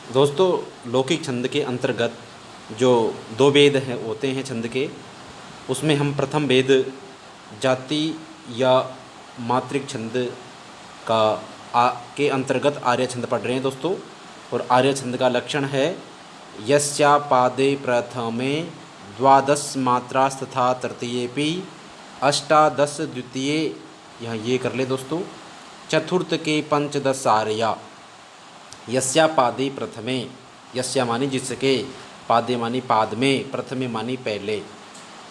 दोस्तों लौकिक छंद के अंतर्गत जो दो वेद हैं होते हैं छंद के, उसमें हम प्रथम वेद जाति या मात्रिक छंद का के अंतर्गत आर्य छंद पढ़ रहे हैं दोस्तों। और आर्य छंद का लक्षण है यस्या पादे प्रथमे द्वादश मात्रास्तथा तृतीयेपि अष्टादश द्वितीये, यहाँ ये कर ले दोस्तों। चतुर्थ के पंचदश आर्या। यस्या पादे प्रथमे, यस्या मानी जिसके, पादे मानी पाद में, प्रथमे मानी पहले,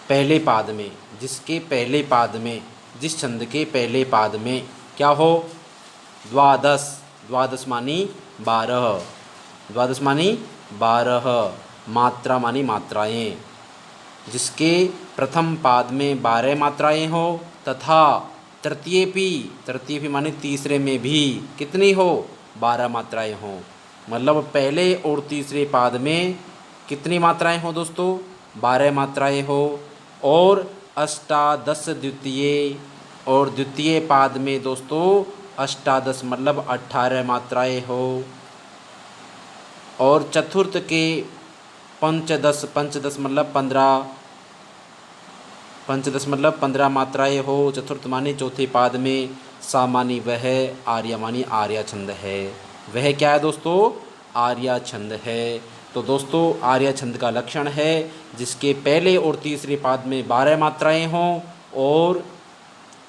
पहले पाद में, जिसके पहले पाद में, जिस छंद के पहले पाद में क्या हो, द्वादश, द्वादश मानी 12, द्वादश मानी 12, मात्रा मानी मात्राएं, जिसके प्रथम पाद में 12 मात्राएं हो, तथा तृतीयेपि, तृतीयेपि मानी तीसरे में भी कितनी हो, 12 मात्राएं हों। मतलब पहले और तीसरे पाद में कितनी मात्राएं हो दोस्तों, 12 मात्राएं हो। और अष्टादश द्वितीय, और द्वितीय पाद में दोस्तों अष्टादश मतलब 18 मात्राएं हो। और चतुर्थ के पंचदश, पंचदश मतलब 15, पंचदश मतलब 15 मात्राएं हो। चतुर्थ मानी चौथे पाद में, सा मानी वह, आर्य मानी आर्या छंद है। वह क्या है दोस्तों, आर्या छंद है। तो दोस्तों आर्या छंद का लक्षण है जिसके पहले और तीसरे पाद में 12 मात्राएं हों, और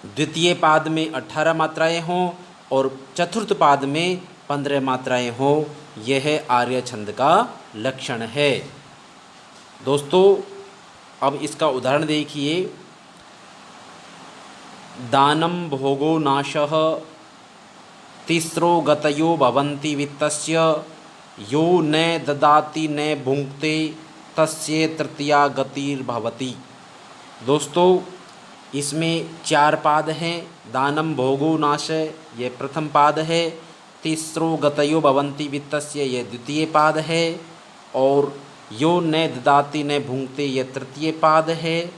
द्वितीय पाद में 18 मात्राएं हों, और चतुर्थ पाद में 15 मात्राएं हों। यह आर्य छंद का लक्षण है दोस्तों। अब इसका उदाहरण देखिए। दानं भोगो नाशः तिस्रो गतयो भवन्ति वित्तस्य यो न ददाति न भुङ्क्ते तस्य तृतीया गतिर्भवति। दोस्तों इसमें 4 पाद हैं। दानं भोगो नाश ये प्रथम पाद है, तिस्रो गतयो भवन्ति वित्तस्य ये द्वितीय पाद है, और यो न ददाति न भुङ्क्ते ये तृतीय पाद है,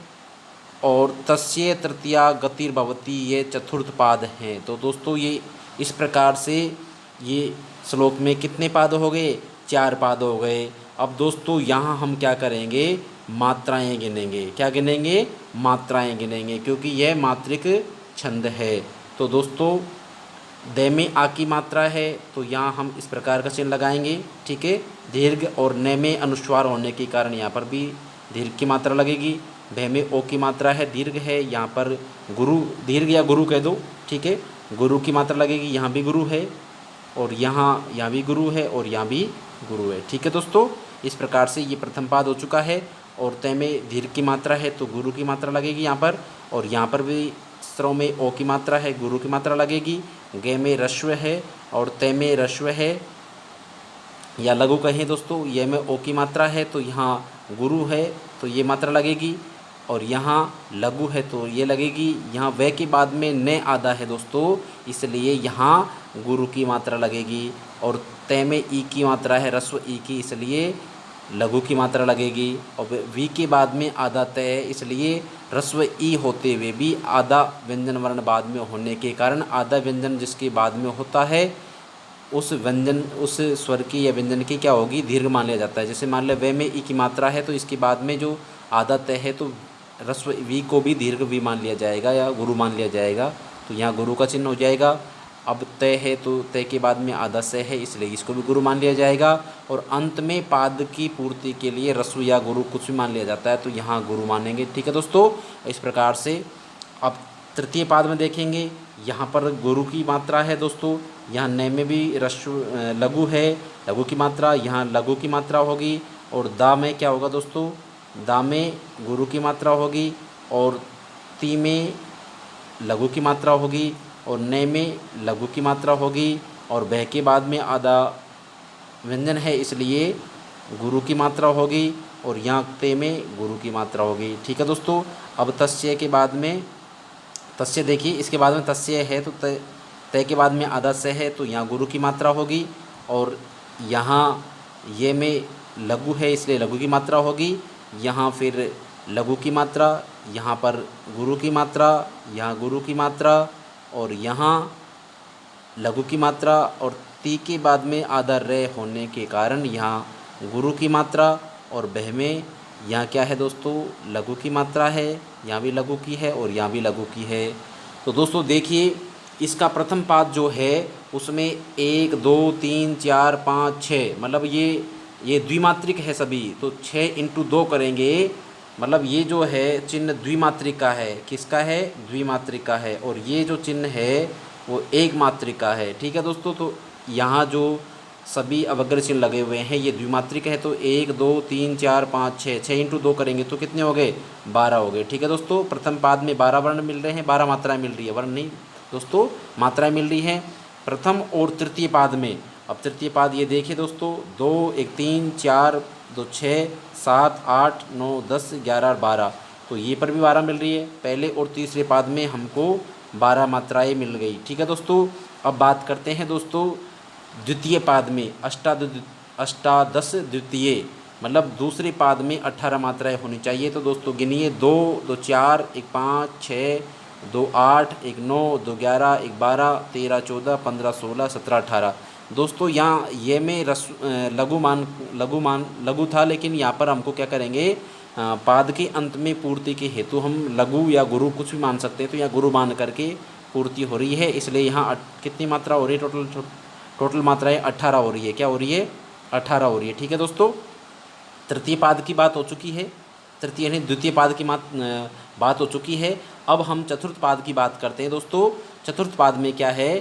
और तस्य तृतीया गतिर्भवति ये चतुर्थ पाद हैं। तो दोस्तों ये इस प्रकार से ये श्लोक में कितने पाद हो गए, 4 पाद हो गए। अब दोस्तों यहाँ हम क्या करेंगे, मात्राएं गिनेंगे। क्या गिनेंगे, मात्राएं गिनेंगे, क्योंकि यह मात्रिक छंद है। तो दोस्तों दे में आ की मात्रा है, तो यहाँ हम इस प्रकार का चिन्ह लगाएंगे, ठीक है। दीर्घ और न में अनुस्वार होने के कारण यहाँ पर भी दीर्घ की मात्रा लगेगी। भय में ओ की मात्रा है, दीर्घ है, यहाँ पर गुरु, दीर्घ या गुरु कह दो, ठीक है। गुरु की मात्रा लगेगी, यहाँ भी गुरु है, और यहाँ भी गुरु है, और यहाँ भी गुरु है, ठीक है दोस्तों। इस प्रकार से ये प्रथम पाद हो चुका है। और तय में दीर्घ की मात्रा है तो गुरु की मात्रा लगेगी यहाँ पर, और यहाँ पर भी स्रों में ओ की मात्रा है, गुरु की मात्रा लगेगी। गे में रश्व है और तय में रश्व है, या लघु कहें दोस्तों, ये में ओ की मात्रा है तो यहाँ गुरु है तो ये मात्रा लगेगी, और यहाँ लघु है तो ये लगेगी। यहाँ वे के बाद में न आधा है दोस्तों, इसलिए यहाँ गुरु की मात्रा लगेगी। और तय में ई की मात्रा है, रस्व ई की, इसलिए लघु की मात्रा लगेगी। और वी के बाद में आधा तय है, इसलिए रस्व ई होते हुए भी आधा व्यंजन वर्ण बाद में होने के कारण आधा व्यंजन जिसके बाद में होता है उस व्यंजन, उस स्वर की या व्यंजन की क्या होगी, दीर्घ मान लिया जाता है। जैसे मान लें वे में ई की मात्रा है तो इसके बाद में जो आधा तय है तो रस्व वी को भी दीर्घ वी मान लिया जाएगा या गुरु मान लिया जाएगा, तो यहाँ गुरु का चिन्ह हो जाएगा। अब तय है तो तय के बाद में आधा से है, इसलिए इसको भी गुरु मान लिया जाएगा। और अंत में पाद की पूर्ति के लिए रस्व या गुरु कुछ भी मान लिया जाता है, तो यहाँ गुरु मानेंगे, ठीक है दोस्तों। इस प्रकार से अब तृतीय पाद में देखेंगे, यहाँ पर गुरु की मात्रा है दोस्तों। यहाँ न में भी रस्व लघु है, लघु की मात्रा, यहाँ लघु की मात्रा होगी। और दा में क्या होगा दोस्तों, दा में गुरु की मात्रा होगी, और ती में लघु की मात्रा होगी, और न में लघु की मात्रा होगी। और बह के बाद में आधा व्यंजन है इसलिए गुरु की मात्रा होगी, और यहाँ ते में गुरु की मात्रा होगी, ठीक है दोस्तों। अब तस्य के बाद में, तस्य देखिए इसके बाद में तस्य है तो तय के बाद में आधा से है तो यहाँ गुरु की मात्रा होगी। और यहाँ ये में लघु है इसलिए लघु की मात्रा होगी। यहाँ फिर लघु की मात्रा, यहाँ पर गुरु की मात्रा, यहाँ गुरु की मात्रा, और यहाँ लघु की मात्रा, और ती के बाद में आधा रे होने के कारण यहाँ गुरु की मात्रा, और बह में यहाँ क्या है दोस्तों, लघु की मात्रा है, यहाँ भी लघु की है और यहाँ भी लघु की है। तो दोस्तों देखिए, इसका प्रथम पाद जो है उसमें 1 2 3 4 5 6, मतलब ये द्विमात्रिक है सभी, तो 6 × 2 करेंगे, मतलब ये जो है चिन्ह द्विमात्रिक का है। किसका है? द्विमात्रिक का है। और ये जो चिन्ह है वो एक मात्रिक का है। ठीक है दोस्तों, तो यहाँ जो सभी अवग्र चिन्ह लगे हुए हैं ये द्विमात्रिक है। तो 1 2 3 4 5 6, 6 × 2 करेंगे तो कितने हो गए? 12 हो गए। ठीक है दोस्तों, प्रथम पाद में 12 वर्ण मिल रहे हैं, 12 मात्राएं मिल रही है, वर्ण नहीं दोस्तों, मात्राएं मिल रही हैं प्रथम और तृतीय पाद में। अब तृतीय पाद ये देखिए दोस्तों, 2 1 3 4 2 6 7 8 9 10 11 12, तो ये पर भी 12 मिल रही है। पहले और तीसरे पाद में हमको 12 मात्राएं मिल गई। ठीक है दोस्तों, अब बात करते हैं दोस्तों द्वितीय पाद में, अष्टादश द्वितीय, मतलब दूसरे पाद में 18 मात्राएं होनी चाहिए। तो दोस्तों गिनिए, 2 2 4 1 5 6 2 8 1 9 2 11 1 12 13 14 15 16 17 18। दोस्तों यहाँ ये में लघु था, लेकिन यहाँ पर हमको क्या करेंगे, पाद के अंत में पूर्ति के हेतु हम लघु या गुरु कुछ भी मान सकते हैं। तो यहाँ गुरु मान करके पूर्ति हो रही है, इसलिए यहाँ कितनी मात्रा हो रही है? टोटल मात्राएं 18 हो रही है। क्या हो रही है? 18 हो रही है। ठीक है दोस्तों, तृतीय पाद की बात हो चुकी है, तृतीय नहीं द्वितीय पाद की बात हो चुकी है। अब हम चतुर्थ पाद की बात करते हैं दोस्तों। चतुर्थ पाद में क्या है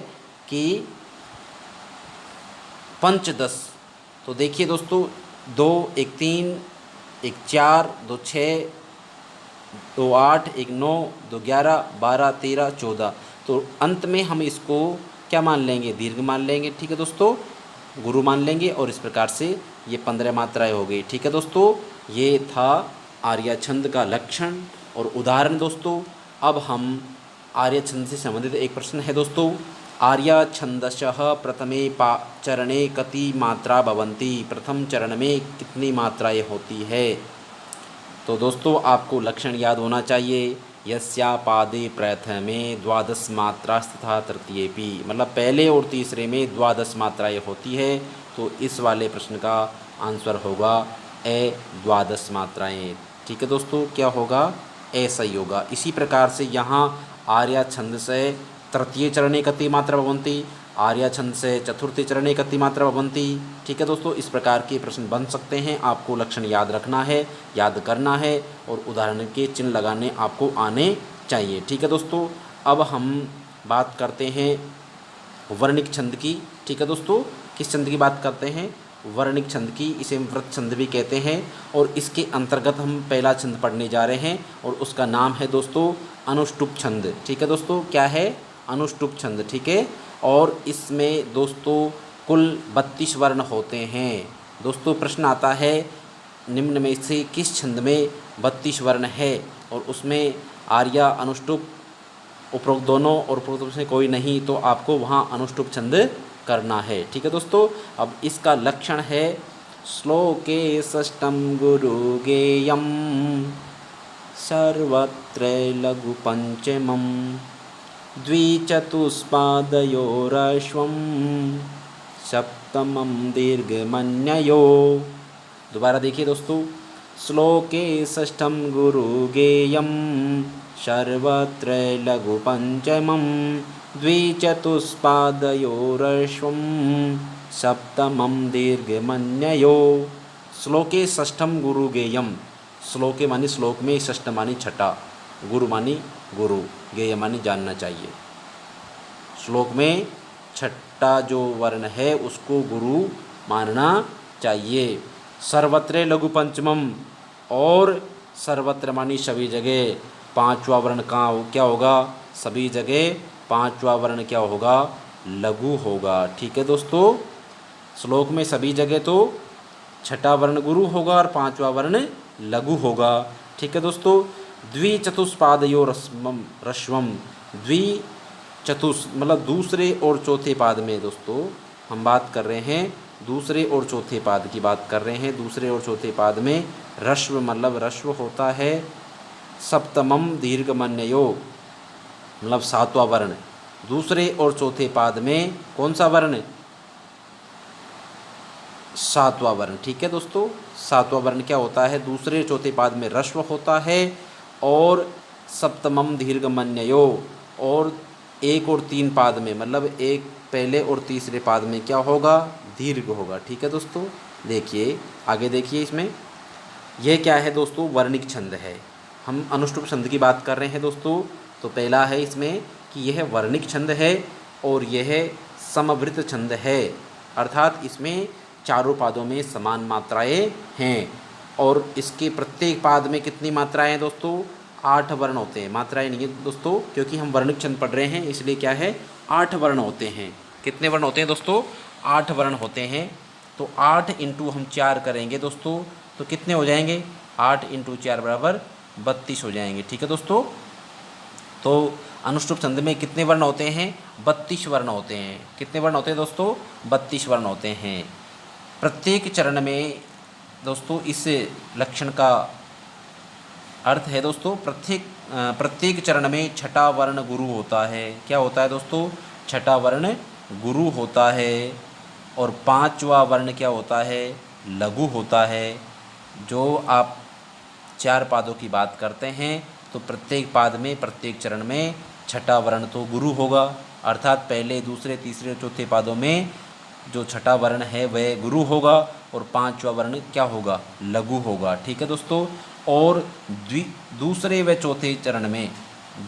कि पंचदश। तो देखिए दोस्तों, 2 1 3 1 4 2 6 2 8 1 9 2 11 12 13 14, तो अंत में हम इसको क्या मान लेंगे? दीर्घ मान लेंगे। ठीक है दोस्तों, गुरु मान लेंगे, और इस प्रकार से ये 15 मात्राएं हो गई। ठीक है दोस्तों, ये था आर्या छंद का लक्षण और उदाहरण दोस्तों। अब हम आर्या छंद से संबंधित एक प्रश्न है दोस्तों, आर्या छंदशः प्रथमे चरणे कति मात्रा भवन्ति? प्रथम चरण में कितनी मात्राएं होती है? तो दोस्तों आपको लक्षण याद होना चाहिए, यस्या पादे प्रथमे 12 मात्रा तथा तृतीयेपि, मतलब पहले और तीसरे में 12 मात्राएं होती है। तो इस वाले प्रश्न का आंसर होगा ए 12 मात्राएं। ठीक है दोस्तों, क्या होगा? ए सही होगा। इसी प्रकार से यहाँ आर्या छंद से तृतीय चरणे कति मात्रा भवन्ति, आर्या छंद से चतुर्थ चरणे कति मात्रा भवन्ति। ठीक है दोस्तों, इस प्रकार के प्रश्न बन सकते हैं। आपको लक्षण याद रखना है, याद करना है, और उदाहरण के चिन्ह लगाने आपको आने चाहिए। ठीक है दोस्तों, अब हम बात करते हैं वर्णिक छंद की। ठीक है दोस्तों, किस छंद की बात करते हैं? वर्णिक छंद की। इसे व्रत छंद भी कहते हैं, और इसके अंतर्गत हम पहला छंद पढ़ने जा रहे हैं, और उसका नाम है दोस्तों अनुष्टुप छंद। ठीक है दोस्तों, क्या है? अनुष्टुप छंद। ठीक है, और इसमें दोस्तों कुल 32 वर्ण होते हैं। दोस्तों प्रश्न आता है, निम्न में से किस छंद में 32 वर्ण है? और उसमें आर्या, अनुष्टुप, उपरोक्त दोनों और उपरोक्त से कोई नहीं, तो आपको वहाँ अनुष्टुप छंद करना है। ठीक है दोस्तों, अब इसका लक्षण है, श्लोके षष्ठम गुरु गेयम सर्वत्र लघु पंचमम द्विचतुष्पादयोरश्वं सप्तमं दीर्घमन्ययो। दोबारा देखिए दोस्तों, श्लोके षष्ठम गुरु गेयम सर्वत्र लघु पंचमं द्विचतुष्पादयोरश्वं सप्तमं दीर्घमन्ययो। श्लोके षष्ठम गुरु गेयम, श्लोके मानी श्लोक में, षष्ठ मानी छठा, गुरु मानी गुरु, गेय मानी जानना चाहिए। श्लोक में छठा जो वर्ण है उसको गुरु मानना चाहिए। सर्वत्र लघु पंचमम, और सर्वत्र मानी सभी जगह, पांचवा वर्ण कहाँ क्या होगा? सभी जगह पांचवा वर्ण क्या होगा? लघु होगा। ठीक है दोस्तों, श्लोक में सभी जगह तो छठा वर्ण गुरु होगा और पांचवा वर्ण लघु होगा। ठीक है दोस्तों, द्विचतुष्पादयो रश्वम, द्विचतुष मतलब दूसरे और चौथे पाद में दोस्तों हम बात कर रहे हैं, दूसरे और चौथे पाद की बात कर रहे हैं। दूसरे और चौथे पाद में रश्व मतलब रश्व होता है। सप्तमम दीर्घमन्ययो मतलब सातवां वर्ण। दूसरे और चौथे पाद में कौन सा वर्ण? सातवां वर्ण। ठीक है दोस्तों, सातवां वर्ण क्या होता है, दूसरे चौथे पाद में ह्रस्व होता है और सप्तमम दीर्घमन्ययो, और एक और तीन पाद में, मतलब एक पहले और तीसरे पाद में क्या होगा, दीर्घ होगा। ठीक है दोस्तों, देखिए आगे देखिए, इसमें यह क्या है दोस्तों, वर्णिक छंद है। हम अनुष्टुप छंद की बात कर रहे हैं दोस्तों। तो पहला है इसमें कि यह वर्णिक छंद है और यह समवृत छंद है, अर्थात इसमें चारों पादों में समान मात्राएं हैं और इसके प्रत्येक पाद में कितनी मात्राएं हैं दोस्तों, 8 वर्ण होते हैं। मात्राएं नहीं है दोस्तों, क्योंकि हम वर्णिक छंद पढ़ रहे हैं, इसलिए क्या है, 8 वर्ण होते हैं। कितने वर्ण होते हैं दोस्तों, 8 वर्ण होते हैं। तो 8 इंटू हम 4 करेंगे दोस्तों, तो कितने हो जाएंगे, 8 इंटू 4 बराबर 32 हो जाएंगे। ठीक है दोस्तों, तो अनुष्टुप छंद में कितने वर्ण होते हैं, 32 वर्ण होते हैं। कितने वर्ण होते हैं दोस्तों, 32 वर्ण होते हैं। प्रत्येक चरण में दोस्तों इस लक्षण का अर्थ है दोस्तों, प्रत्येक चरण में छठा वर्ण गुरु होता है। क्या होता है दोस्तों, छठा वर्ण गुरु होता है और पांचवा वर्ण क्या होता है, लघु होता है। जो आप 4 पादों की बात करते हैं तो प्रत्येक पाद में, प्रत्येक चरण में छठा वर्ण तो गुरु होगा, अर्थात पहले दूसरे तीसरे चौथे पादों में जो छठा वर्ण है वह गुरु होगा और पांचवा वर्ण क्या होगा, लघु होगा। ठीक है दोस्तों, और दूसरे व चौथे चरण में,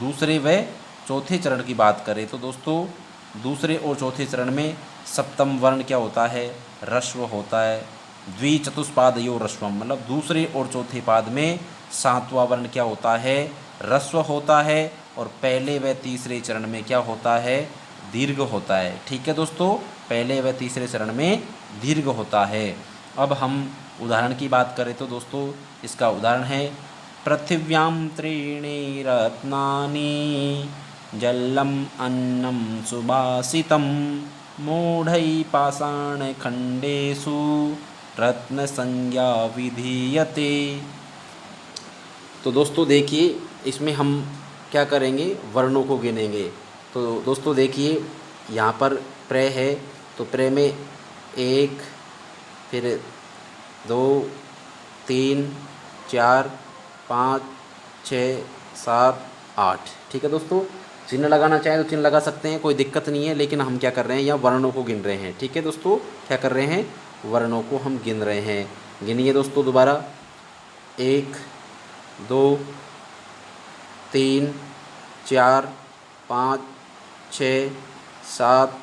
दूसरे व चौथे चरण की बात करें तो दोस्तों दूसरे और चौथे चरण में सप्तम वर्ण क्या होता है, ह्रस्व होता है। द्विचतुष्पादयो ह्रस्वम, मतलब दूसरे और चौथे पाद में सातवां वर्ण क्या होता है, ह्रस्व होता है और पहले व तीसरे चरण में क्या होता है, दीर्घ होता है। ठीक है दोस्तों, पहले व तीसरे चरण में दीर्घ होता है। अब हम उदाहरण की बात करें तो दोस्तों इसका उदाहरण है, पृथिव्याम त्रीणि रत्नानि जलम अन्नम सुभाषितम मूढ़ै पाषाण खंडेषु रत्न संज्ञा विधीयते। तो दोस्तों देखिए, इसमें हम क्या करेंगे, वर्णों को गिनेंगे। तो दोस्तों देखिए, यहाँ पर प्रे है तो प्रे में 1, फिर 2, 3, 4, 5, 6, 7, 8। ठीक है दोस्तों, चिन्ह लगाना चाहें तो चिन्ह लगा सकते हैं, कोई दिक्कत नहीं है, लेकिन हम क्या कर रहे हैं, यहाँ वर्णों को गिन रहे हैं। ठीक है दोस्तों, क्या कर रहे हैं, वर्णों को हम गिन रहे हैं। गिनिए दोस्तों दोबारा, 1, 2, 3, 4, 5, 6, 7,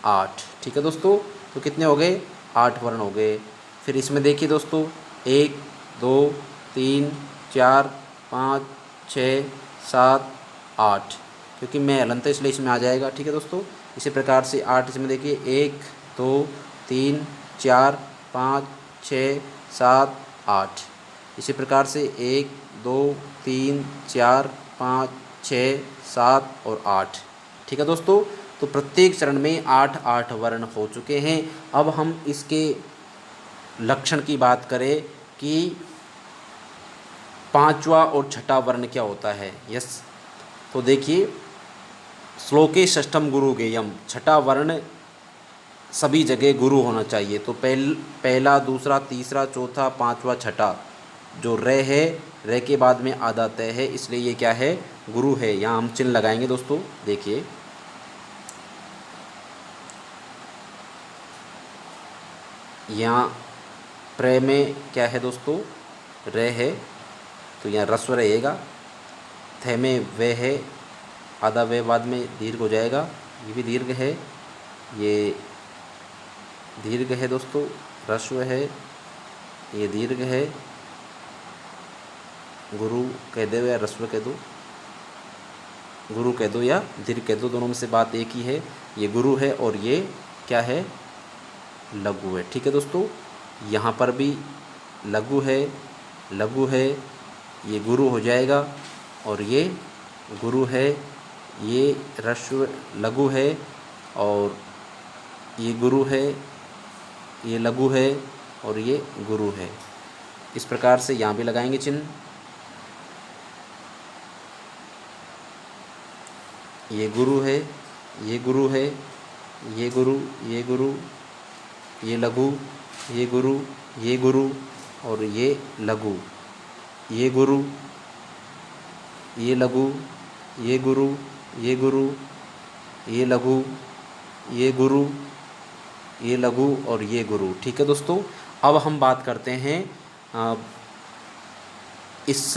8। ठीक है दोस्तों, तो कितने हो गए, 8 वर्ण हो गए। फिर इसमें देखिए दोस्तों, 1, 2, 3, 4, 5, 6, 7, 8, क्योंकि मैं हलंत है इसलिए इसमें आ जाएगा। ठीक है दोस्तों, इसी प्रकार से 8 इसमें देखिए, 1, 2, 3, 4, 5, 6, 7, 8। इसी प्रकार से 1, 2, 3, 4, 5, 6, 7 और 8। ठीक है दोस्तों, तो प्रत्येक चरण में 8 वर्ण हो चुके हैं। अब हम इसके लक्षण की बात करें कि पांचवा और छठा वर्ण क्या होता है। यस, तो देखिए, श्लोके षष्ठम गुरु गेयम, छठा वर्ण सभी जगह गुरु होना चाहिए। तो पहला, दूसरा, तीसरा, चौथा, पांचवा, छठा, जो रे है, रे के बाद में आधा तय है, इसलिए ये क्या है, गुरु है। यहाँ हम चिन्ह लगाएंगे दोस्तों, देखिए यहाँ प्रे में क्या है दोस्तों, रे है, तो यहाँ रस्व रहेगा। थे में वे है, आधा वे बाद में दीर्घ हो जाएगा, ये भी दीर्घ है, ये दीर्घ है दोस्तों, रस्व है, ये दीर्घ है। गुरु कह दो या रस्व कह दो, गुरु कह दो या दीर्घ कह दो, दोनों में से बात एक ही है। ये गुरु है और ये क्या है, लघु है। ठीक है दोस्तों, यहाँ पर भी लघु है, लघु है, ये गुरु हो जाएगा और ये गुरु है, ये ह्रस्व लघु है और ये गुरु है, ये लघु है और ये गुरु है। इस प्रकार से यहाँ भी लगाएंगे चिन्ह, ये गुरु है, ये गुरु है, ये गुरु, ये गुरु, ये लघु, ये गुरु, ये गुरु और ये लघु, ये गुरु, ये लघु, ये गुरु, ये गुरु, ये लघु, ये गुरु, ये लघु और ये गुरु। ठीक है दोस्तों, अब हम बात करते हैं इस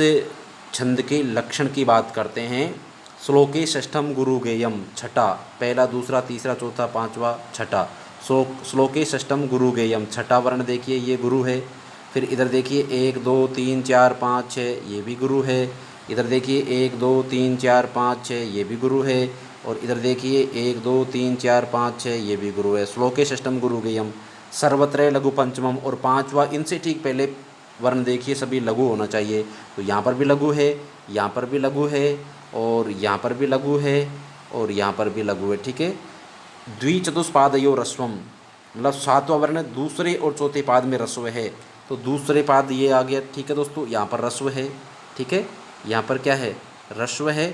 छंद के लक्षण की बात करते हैं। श्लोके षष्ठम गुरु गेयम, छठा, पहला दूसरा तीसरा चौथा पांचवा छठा। श्लोके षष्ठम गुरु गेयम, छठा वर्ण देखिए ये गुरु है। फिर इधर देखिए 1 2 3 4 5 6 ये भी गुरु है। इधर देखिए 1 2 3 4 5 6 ये भी गुरु है। और इधर देखिए 1 2 3 4 5 6 ये भी गुरु है। श्लोके षष्ठम गुरु गेयम, सर्वत्र लघु पंचमम, और पांचवा इनसे ठीक पहले वर्ण देखिए सभी लघु होना चाहिए। तो यहाँ पर भी लघु है, यहाँ पर भी लघु है, और यहाँ पर भी लघु है, और यहाँ पर भी लघु है। ठीक है, द्विचतुष्पादयो रस्वम, मतलब सातवां वर्ण दूसरे और चौथे पाद में रस्व है। तो दूसरे पाद ये आ गया। ठीक है दोस्तों, यहाँ पर रस्व है। ठीक है, यहाँ पर क्या है, रस्व है।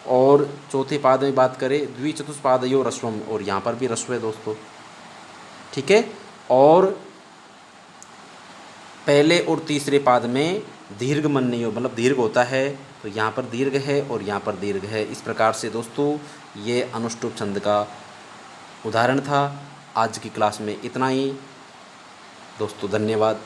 और चौथे पाद में बात करें द्विचतुष्पादयो रस्वम, और यहाँ पर भी रस्व है दोस्तों। ठीक है, और पहले और तीसरे पाद में दीर्घ मन्य, मतलब दीर्घ होता है। तो यहाँ पर दीर्घ है और यहाँ पर दीर्घ है। इस प्रकार से दोस्तों ये अनुष्टुप छंद का उदाहरण था। आज की क्लास में इतना ही दोस्तों, धन्यवाद।